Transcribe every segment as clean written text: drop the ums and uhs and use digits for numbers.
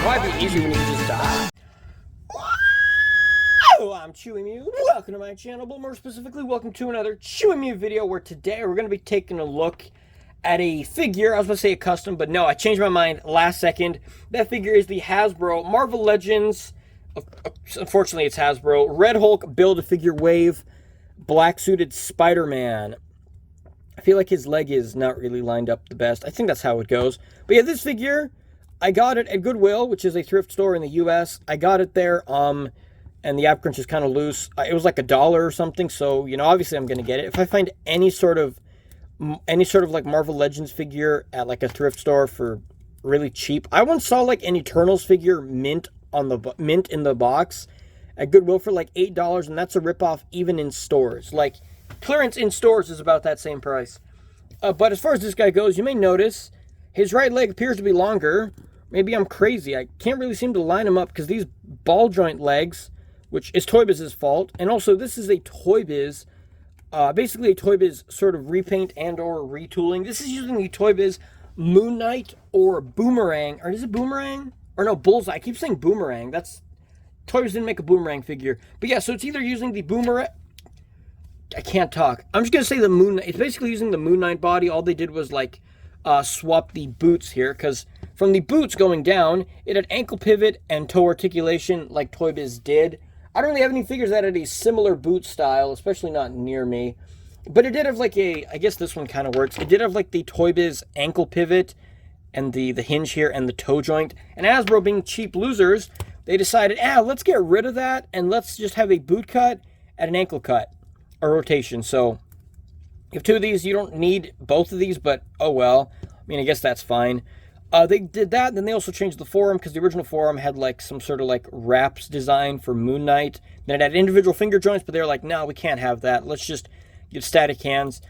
Why be easy when you can just die? Hello, I'm Chewy Mew. Welcome to my channel, but more specifically, welcome to another Chewy Mew video where today we're going to be taking a look at a figure. I was going to say a custom, but no, I changed my mind last second. That figure is the Hasbro Marvel Legends. Unfortunately, it's Hasbro. Red Hulk Build-A-Figure Wave Black Suited Spider-Man. I feel like his leg is not really lined up the best. I think that's how it goes. But yeah, this figure, I got it at Goodwill, which is a thrift store in the U.S. I got it there, and the app crunch is kind of loose. It was like $1 or something, so, you know, obviously I'm going to get it. If I find any sort of like Marvel Legends figure at like a thrift store for really cheap. I once saw like an Eternals figure mint in the box at Goodwill for like $8, and that's a ripoff even in stores. Like, clearance in stores is about that same price. But as far as this guy goes, you may notice his right leg appears to be longer. Maybe I'm crazy. I can't really seem to line him up because these ball joint legs, which is Toy Biz's fault, and also this is a Toy Biz, basically a Toy Biz sort of repaint and or retooling. This is using the Toy Biz Moon Knight or Boomerang, or is it Boomerang? Or no, Bullseye. I keep saying Boomerang. That's, Toy Biz didn't make a Boomerang figure. But yeah, so it's either using the Boomerang, I can't talk. I'm just going to say the Moon Knight. It's basically using the Moon Knight body. All they did was like swap the boots here, because from the boots going down, it had ankle pivot and toe articulation like Toy Biz did. I don't really have any figures that had a similar boot style, especially not near me. But it did have like a, I guess this one kind of works. It did have like the Toy Biz ankle pivot and the hinge here and the toe joint. And Hasbro, being cheap losers, they decided, let's get rid of that and let's just have a boot cut and an ankle cut or rotation. So you have two of these. You don't need both of these, but oh well. I mean, I guess that's fine. They did that, then they also changed the forearm, because the original forearm had like some sort of like wraps design for Moon Knight. Then it had individual finger joints, but they were like, no, we can't have that. Let's just get static hands.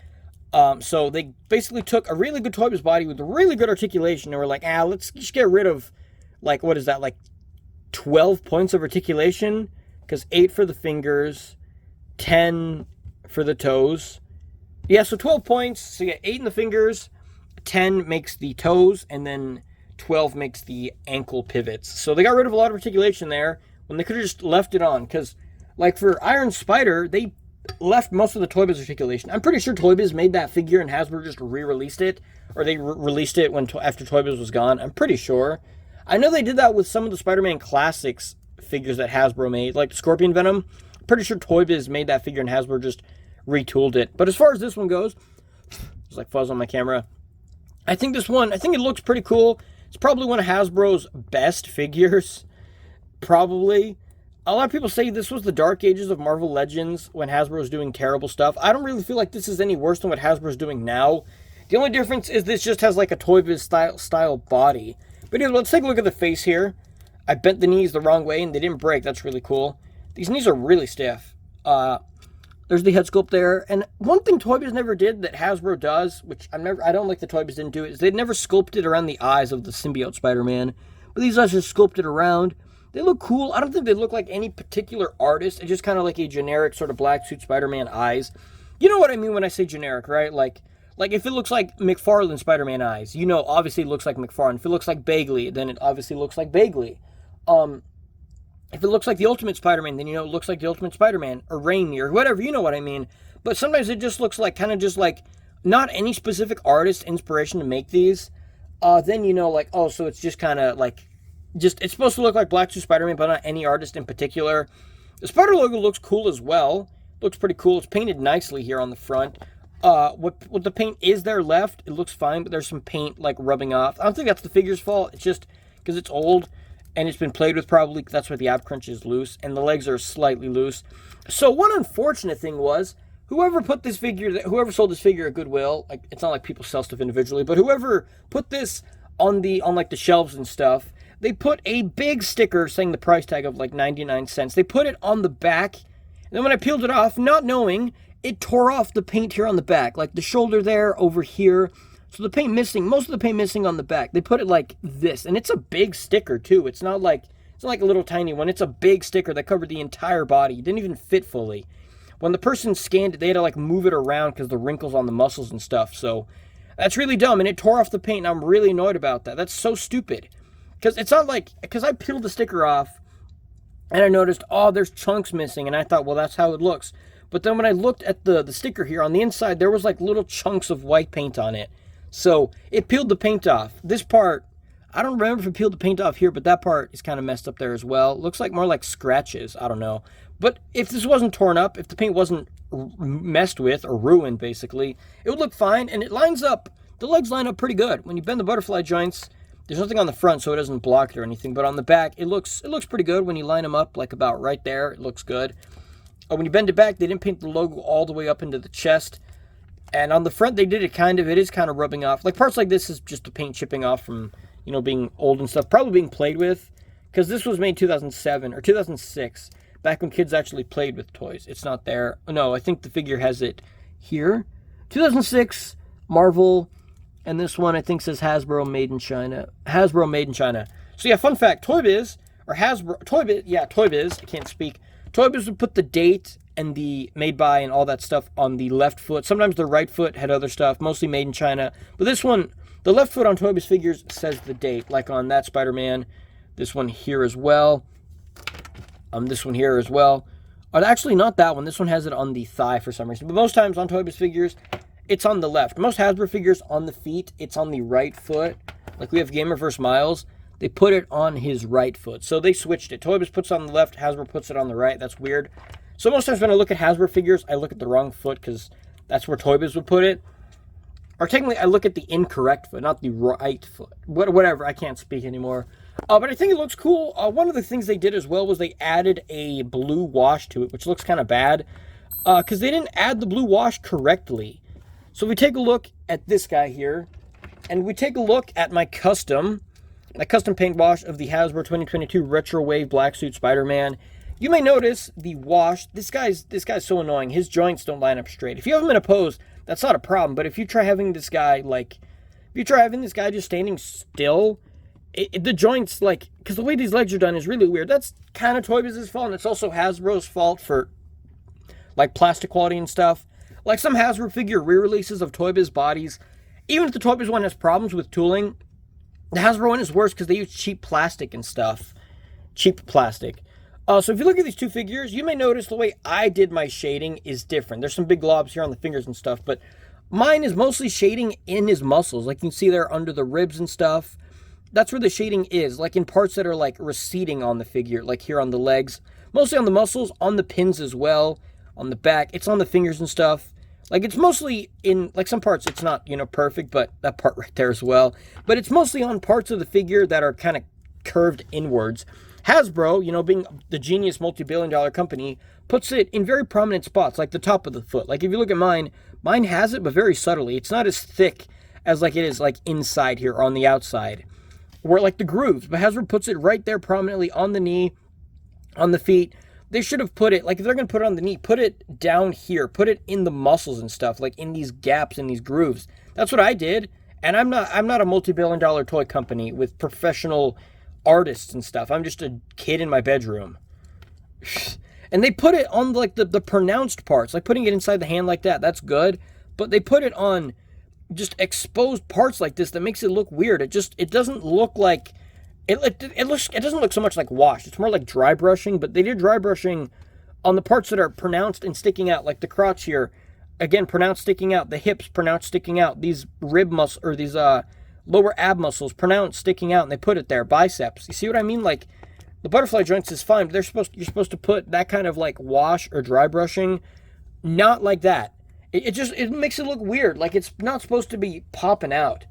So they basically took a really good Toy Biz body with really good articulation, and were like, let's just get rid of, like, what is that, like 12 points of articulation? Because 8 for the fingers, 10 for the toes. Yeah, so 12 points. So you get 8 in the fingers, 10 makes the toes, and then 12 makes the ankle pivots. So they got rid of a lot of articulation there when they could have just left it on. Because, like, for Iron Spider, they left most of the Toy Biz articulation. I'm pretty sure Toy Biz made that figure and Hasbro just re-released it. Or they released it after Toy Biz was gone. I'm pretty sure. I know they did that with some of the Spider-Man Classics figures that Hasbro made, like Scorpion Venom. I'm pretty sure Toy Biz made that figure and Hasbro just retooled it. But as far as this one goes, there's like fuzz on my camera. I think this one, it looks pretty cool. It's probably one of Hasbro's best figures. Probably. A lot of people say this was the dark ages of Marvel Legends when Hasbro was doing terrible stuff. I don't really feel like this is any worse than what Hasbro's doing now. The only difference is this just has like a Toy Biz style body. But anyways, let's take a look at the face here. I bent the knees the wrong way and they didn't break. That's really cool. These knees are really stiff. There's the head sculpt there. And one thing Toy Biz never did that Hasbro does, which I don't like the Toy Biz didn't do, is they never sculpted around the eyes of the symbiote Spider-Man. But these eyes are sculpted around. They look cool. I don't think they look like any particular artist. It's just kind of like a generic sort of black suit Spider-Man eyes. You know what I mean when I say generic, right? Like if it looks like McFarlane Spider-Man eyes, you know, obviously it looks like McFarlane. If it looks like Bagley, then it obviously looks like Bagley. If it looks like the Ultimate Spider-Man, then you know it looks like the Ultimate Spider-Man, or Raimi, or whatever, you know what I mean. But sometimes it just looks like, kind of just like, not any specific artist inspiration to make these. Then you know, like, oh, so it's just kind of like, it's supposed to look like Black Suit Spider-Man, but not any artist in particular. The Spider logo looks cool as well. Looks pretty cool. It's painted nicely here on the front. What the paint is there left, it looks fine, but there's some paint, like, rubbing off. I don't think that's the figure's fault. It's just because it's old. And it's been played with probably, that's why the ab crunch is loose, and the legs are slightly loose. So one unfortunate thing was, whoever sold this figure at Goodwill, like, it's not like people sell stuff individually, but whoever put this on like the shelves and stuff, they put a big sticker saying the price tag of like 99 cents. They put it on the back, and then when I peeled it off, not knowing, it tore off the paint here on the back, like the shoulder there, over here. So the paint missing, most of the paint missing on the back. They put it like this, and it's a big sticker too. It's not like a little tiny one. It's a big sticker that covered the entire body. It didn't even fit fully. When the person scanned it, they had to like move it around because the wrinkles on the muscles and stuff. So that's really dumb, and it tore off the paint, and I'm really annoyed about that. That's so stupid. Because it's not like, because I peeled the sticker off, and I noticed, oh, there's chunks missing, and I thought, well, that's how it looks. But then when I looked at the sticker here, on the inside, there was like little chunks of white paint on it. So it peeled the paint off. This part, I don't remember if it peeled the paint off here, but that part is kind of messed up there as well. It looks like more like scratches. I don't know. But if this wasn't torn up, if the paint wasn't messed with or ruined, basically, it would look fine, and it lines up. The legs line up pretty good. When you bend the butterfly joints, there's nothing on the front, so it doesn't block it or anything, but on the back, it looks pretty good. When you line them up, like about right there, it looks good. When you bend it back, they didn't paint the logo all the way up into the chest. And on the front, they did it is kind of rubbing off. Like parts like this is just the paint chipping off from, you know, being old and stuff, probably being played with, because this was made 2007 or 2006, back when kids actually played with toys. It's not there. No, I think the figure has it here. 2006, Marvel. And this one, I think, says Hasbro made in China. Hasbro made in China. So, yeah, fun fact. Toy Biz, or Hasbro, Toy Biz, I can't speak. Toy Biz would put the date and the made by and all that stuff on the left foot. Sometimes the right foot had other stuff, mostly made in China. But this one, the left foot on Toy Biz figures says the date, like on that Spider-Man. This one here as well. This one here as well. Actually, not that one. This one has it on the thigh for some reason. But most times on Toy Biz figures, it's on the left. Most Hasbro figures on the feet, it's on the right foot. Like we have Gamer vs. Miles, they put it on his right foot. So they switched it. Toy Biz puts it on the left, Hasbro puts it on the right. That's weird. So most times when I look at Hasbro figures, I look at the wrong foot because that's where Toy Biz would put it. Or technically, I look at the incorrect foot, not the right foot. Whatever, I can't speak anymore. But I think it looks cool. One of the things they did as well was they added a blue wash to it, which looks kind of bad. Because they didn't add the blue wash correctly. So we take a look at this guy here, and we take a look at my custom paint wash of the Hasbro 2022 Retro Wave Black Suit Spider-Man. You may notice the wash. This guy's so annoying. His joints don't line up straight. If you have him in a pose, that's not a problem. But if you try having this guy just standing still, the joints, like, because the way these legs are done is really weird. That's kind of Toy Biz's fault, and it's also Hasbro's fault for like plastic quality and stuff. Like some Hasbro figure re-releases of Toy Biz bodies, even if the Toy Biz one has problems with tooling, the Hasbro one is worse because they use cheap plastic and stuff. Cheap plastic. So if you look at these two figures, you may notice the way I did my shading is different. There's some big globs here on the fingers and stuff, but mine is mostly shading in his muscles. Like you can see there under the ribs and stuff. That's where the shading is, like in parts that are like receding on the figure, like here on the legs. Mostly on the muscles, on the pins as well, on the back. It's on the fingers and stuff. Like, it's mostly in, like, some parts it's not, you know, perfect, but that part right there as well. But it's mostly on parts of the figure that are kind of curved inwards. Hasbro, you know, being the genius multi-billion-dollar company, puts it in very prominent spots, like the top of the foot. Like, if you look at mine has it, but very subtly. It's not as thick as, like, it is, like, inside here or on the outside. Where, like, the grooves. But Hasbro puts it right there prominently on the knee, on the feet. They should have put it, like, if they're going to put it on the knee, put it down here. Put it in the muscles and stuff, like in these gaps, in these grooves. That's what I did. And I'm not a multi-billion-dollar toy company with professional artists and stuff. I'm just a kid in my bedroom. And they put it on, like, the pronounced parts. Like, putting it inside the hand like that, that's good. But they put it on just exposed parts like this that makes it look weird. It doesn't look like... It doesn't look so much like wash. It's more like dry brushing, but they did dry brushing on the parts that are pronounced and sticking out, like the crotch here. Again, pronounced sticking out. The hips pronounced sticking out. These rib muscles, or these lower ab muscles pronounced sticking out, and they put it there. Biceps. You see what I mean? Like, the butterfly joints is fine, but you're supposed to put that kind of like wash or dry brushing, not like that. It makes it look weird. Like, it's not supposed to be popping out.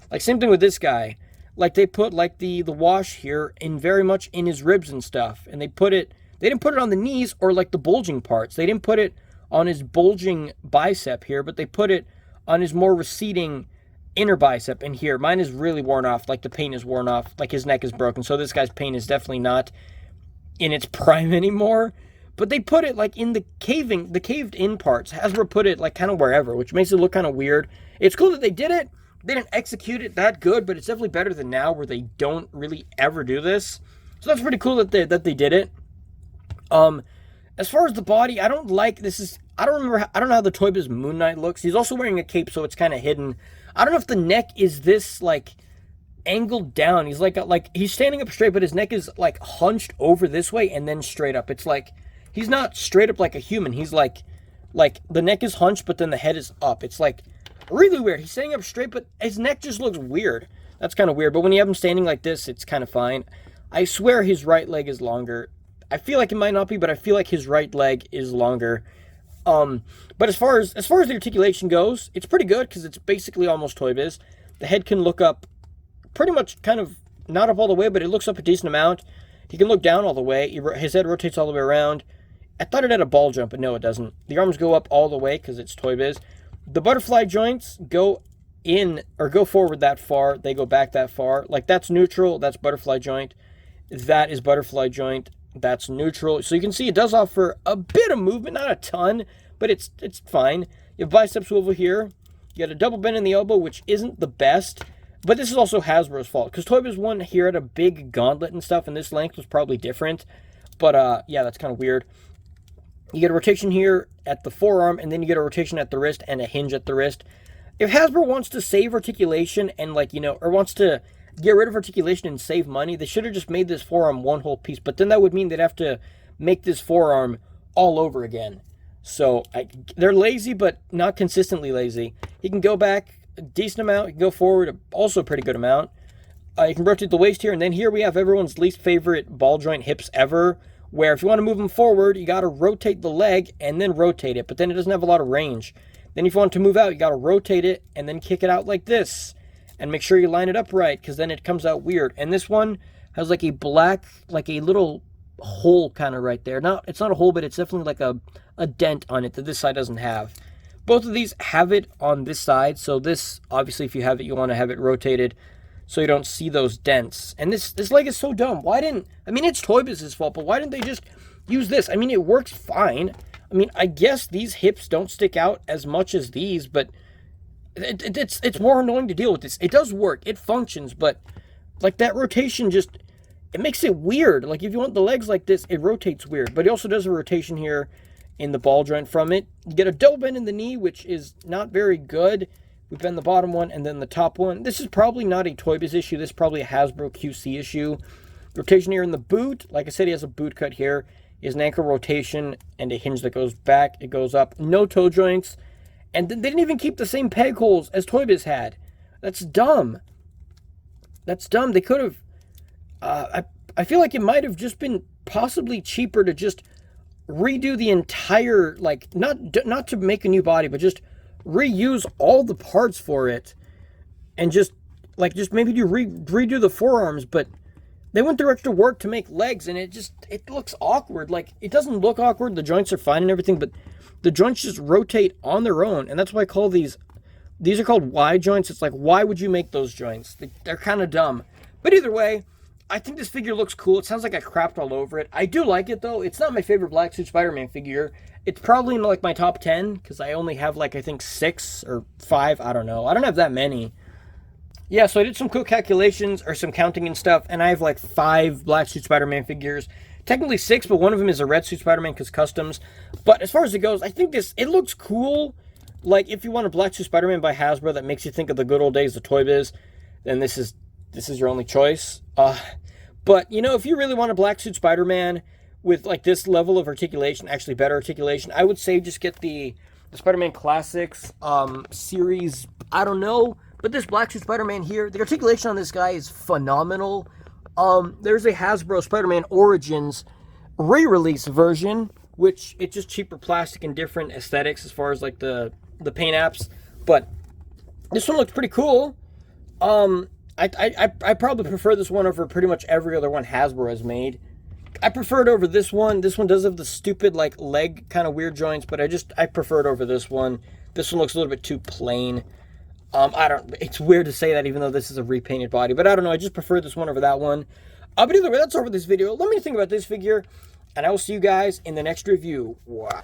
Like, same thing with this guy. Like, they put, like, the wash here in very much in his ribs and stuff. And they didn't put it on the knees or, like, the bulging parts. They didn't put it on his bulging bicep here, but they put it on his more receding inner bicep in here. Mine is really worn off. Like, the paint is worn off. Like, his neck is broken. So this guy's paint is definitely not in its prime anymore. But they put it, like, in the caved-in parts. Hasbro put it, like, kind of wherever, which makes it look kind of weird. It's cool that they did it. They didn't execute it that good, but it's definitely better than now where they don't really ever do this. So that's pretty cool that they did it. As far as the body, I don't like this. I don't know how the Toy Biz Moon Knight looks. He's also wearing a cape, so it's kind of hidden. I don't know if the neck is this, like, angled down. He's like he's standing up straight, but his neck is like hunched over this way and then straight up. It's like he's not straight up like a human. He's like the neck is hunched, but then the head is up. It's like really weird. He's standing up straight, but his neck just looks weird. That's kind of weird. But when you have him standing like this, it's kind of fine. I swear his right leg is longer. I feel like it might not be, but I feel like his right leg is longer. But as far as the articulation goes, it's pretty good because it's basically almost Toy Biz. The head can look up pretty much kind of not up all the way, but it looks up a decent amount. He can look down all the way. His head rotates all the way around. I thought it had a ball jump, but no, it doesn't. The arms go up all the way because it's Toy Biz. The butterfly joints go in or go forward that far. They go back that far. Like that's neutral. That's butterfly joint. That is butterfly joint. That's neutral. So you can see it does offer a bit of movement, not a ton, but it's fine. You have bicep swivel here. You got a double bend in the elbow, which isn't the best, but this is also Hasbro's fault because Toy Biz 1 here had a big gauntlet and stuff, and this length was probably different. But yeah, that's kind of weird. You get a rotation here at the forearm, and then you get a rotation at the wrist and a hinge at the wrist. If Hasbro wants to save articulation and or wants to get rid of articulation and save money, they should have just made this forearm one whole piece. But then that would mean they'd have to make this forearm all over again. So they're lazy, but not consistently lazy. He can go back a decent amount. He can go forward also a pretty good amount. You can rotate the waist here. And then here we have everyone's least favorite ball joint hips ever, where if you want to move them forward, you got to rotate the leg and then rotate it. But then it doesn't have a lot of range. Then if you want to move out, you got to rotate it and then kick it out like this. And make sure you line it up right, because then it comes out weird. And this one has like a black, like a little hole kind of right there. It's not a hole, but it's definitely like a dent on it that this side doesn't have. Both of these have it on this side. So this, obviously, if you have it, you want to have it rotated so you don't see those dents. And this leg is so dumb. It's Toy Biz's fault, but why didn't they just use this? I mean, it works fine. I mean, I guess these hips don't stick out as much as these, but it's more annoying to deal with this. It does work. It functions, but like that rotation just, it makes it weird. Like if you want the legs like this, it rotates weird. But it also does a rotation here in the ball joint from it. You get a double bend in the knee, which is not very good. We bend the bottom one and then the top one. This is probably not a Toy Biz issue. This is probably a Hasbro QC issue. Rotation here in the boot. Like I said, he has a boot cut here. He has an ankle rotation and a hinge that goes back. It goes up. No toe joints. And they didn't even keep the same peg holes as Toy Biz had. That's dumb. That's dumb. They could have... I feel like it might have just been possibly cheaper to just redo the entire... Like, not to make a new body, but just reuse all the parts for it. And just maybe redo the forearms. But they went through extra work to make legs, and it looks awkward. Like, it doesn't look awkward. The joints are fine and everything, but... the joints just rotate on their own, and that's why I call these are called Y joints. It's like, why would you make those joints? They're kind of dumb. But either way, I think this figure looks cool. It sounds like I crapped all over it. I do like it, though. It's not my favorite Black Suit Spider-Man figure. It's probably in, like, my top 10, because I only have, like, I think 6 or 5. I don't know. I don't have that many. Yeah, so I did some quick calculations, or some counting and stuff, and I have, like, 5 Black Suit Spider-Man figures. Technically 6, but one of them is a Red Suit Spider-Man because customs. But as far as it goes, I think it looks cool. Like, if you want a Black Suit Spider-Man by Hasbro that makes you think of the good old days of Toy Biz, then this is your only choice. But, if you really want a Black Suit Spider-Man with, like, this level of articulation, actually better articulation, I would say just get the Spider-Man Classics series. I don't know. But this Black Suit Spider-Man here, the articulation on this guy is phenomenal. There's a Hasbro Spider-Man Origins re-release version, which it's just cheaper plastic and different aesthetics as far as like the paint apps. But this one looks pretty cool. I probably prefer this one over pretty much every other one Hasbro has made. I prefer it over this one. This one does have the stupid like leg kind of weird joints, but I prefer it over this one. This one looks a little bit too plain. It's weird to say that even though this is a repainted body, but I don't know, I just prefer this one over that one. But either way, that's over this video. Let me think about this figure, and I will see you guys in the next review. Wow.